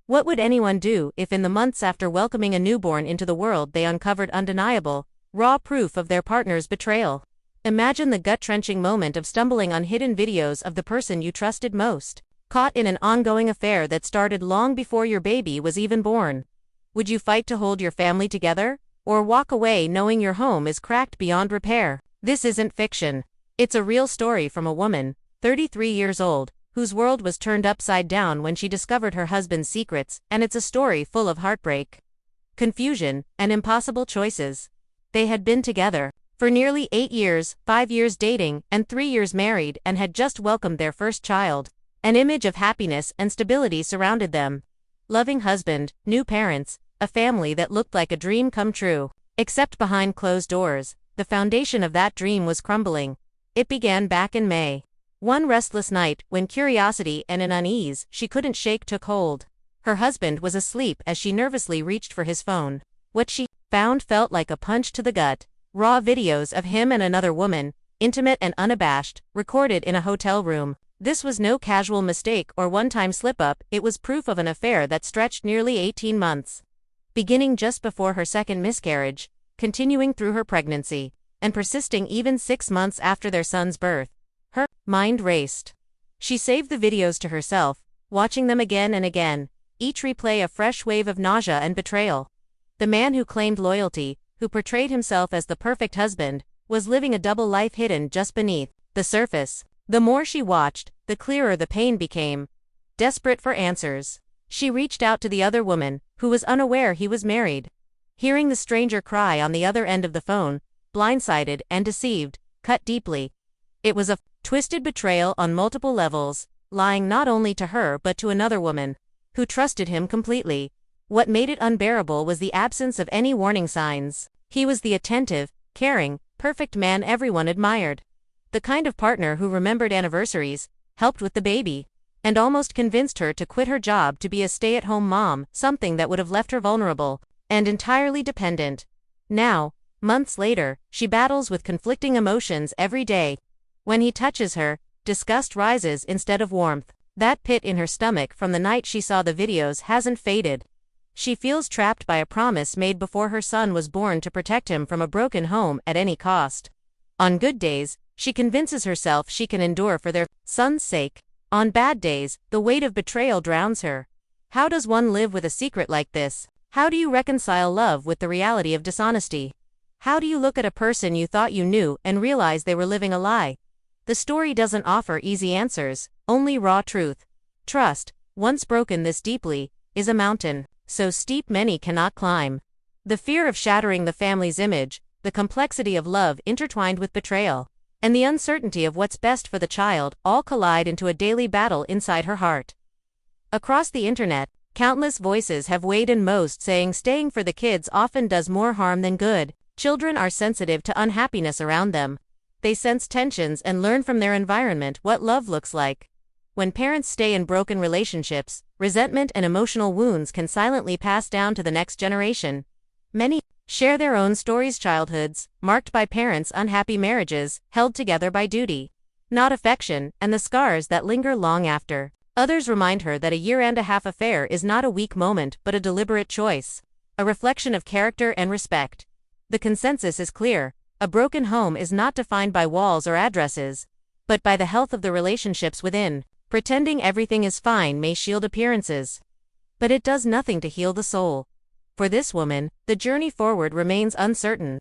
What would anyone do if in the months after welcoming a newborn into the world they uncovered undeniable, raw proof of their partner's betrayal? Imagine the gut-wrenching moment of stumbling on hidden videos of the person you trusted most, caught in an ongoing affair that started long before your baby was even born. Would you fight to hold your family together, or walk away knowing your home is cracked beyond repair? This isn't fiction. It's a real story from a woman, 33 years old, whose world was turned upside down when she discovered her husband's secrets, and it's a story full of heartbreak, confusion, and impossible choices. They had been together for nearly 8 years, 5 years dating, and 3 years married, and had just welcomed their first child. An image of happiness and stability surrounded them. Loving husband, new parents, a family that looked like a dream come true. Except behind closed doors, the foundation of that dream was crumbling. It began back in May. One restless night, when curiosity and an unease she couldn't shake took hold. Her husband was asleep as she nervously reached for his phone. What she found felt like a punch to the gut. Raw videos of him and another woman, intimate and unabashed, recorded in a hotel room. This was no casual mistake or one-time slip-up, it was proof of an affair that stretched nearly 18 months. Beginning just before her second miscarriage, continuing through her pregnancy, and persisting even 6 months after their son's birth. Her mind raced. She saved the videos to herself, watching them again and again, each replay a fresh wave of nausea and betrayal. The man who claimed loyalty, who portrayed himself as the perfect husband, was living a double life hidden just beneath the surface. The more she watched, the clearer the pain became. Desperate for answers, she reached out to the other woman, who was unaware he was married. Hearing the stranger cry on the other end of the phone, blindsided and deceived, cut deeply. It was a twisted betrayal on multiple levels, lying not only to her but to another woman, who trusted him completely. What made it unbearable was the absence of any warning signs. He was the attentive, caring, perfect man everyone admired. The kind of partner who remembered anniversaries, helped with the baby, and almost convinced her to quit her job to be a stay-at-home mom, something that would have left her vulnerable and entirely dependent. Now, months later, she battles with conflicting emotions every day. When he touches her, disgust rises instead of warmth. That pit in her stomach from the night she saw the videos hasn't faded. She feels trapped by a promise made before her son was born to protect him from a broken home at any cost. On good days, she convinces herself she can endure for their son's sake. On bad days, the weight of betrayal drowns her. How does one live with a secret like this? How do you reconcile love with the reality of dishonesty? How do you look at a person you thought you knew and realize they were living a lie? The story doesn't offer easy answers, only raw truth. Trust, once broken this deeply, is a mountain so steep many cannot climb. The fear of shattering the family's image, the complexity of love intertwined with betrayal, and the uncertainty of what's best for the child all collide into a daily battle inside her heart. Across the internet, countless voices have weighed in, most saying staying for the kids often does more harm than good. Children are sensitive to unhappiness around them. They sense tensions and learn from their environment what love looks like. When parents stay in broken relationships, resentment and emotional wounds can silently pass down to the next generation. Many share their own stories, childhoods marked by parents' unhappy marriages, held together by duty, not affection, and the scars that linger long after. Others remind her that a year-and-a-half affair is not a weak moment but a deliberate choice, a reflection of character and respect. The consensus is clear: a broken home is not defined by walls or addresses, but by the health of the relationships within. Pretending everything is fine may shield appearances, but it does nothing to heal the soul. For this woman, the journey forward remains uncertain.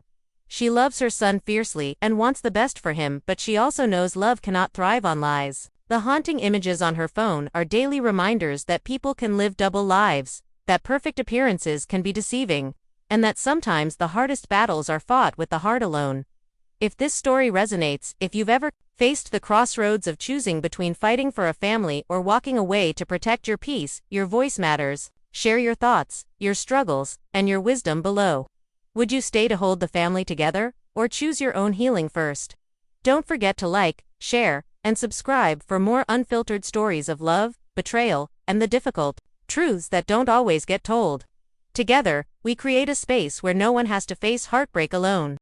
She loves her son fiercely and wants the best for him, but she also knows love cannot thrive on lies. The haunting images on her phone are daily reminders that people can live double lives, that perfect appearances can be deceiving, and that sometimes the hardest battles are fought with the heart alone. If this story resonates, if you've ever faced the crossroads of choosing between fighting for a family or walking away to protect your peace, your voice matters. Share your thoughts, your struggles, and your wisdom below. Would you stay to hold the family together, or choose your own healing first? Don't forget to like, share, and subscribe for more unfiltered stories of love, betrayal, and the difficult truths that don't always get told. Together, we create a space where no one has to face heartbreak alone.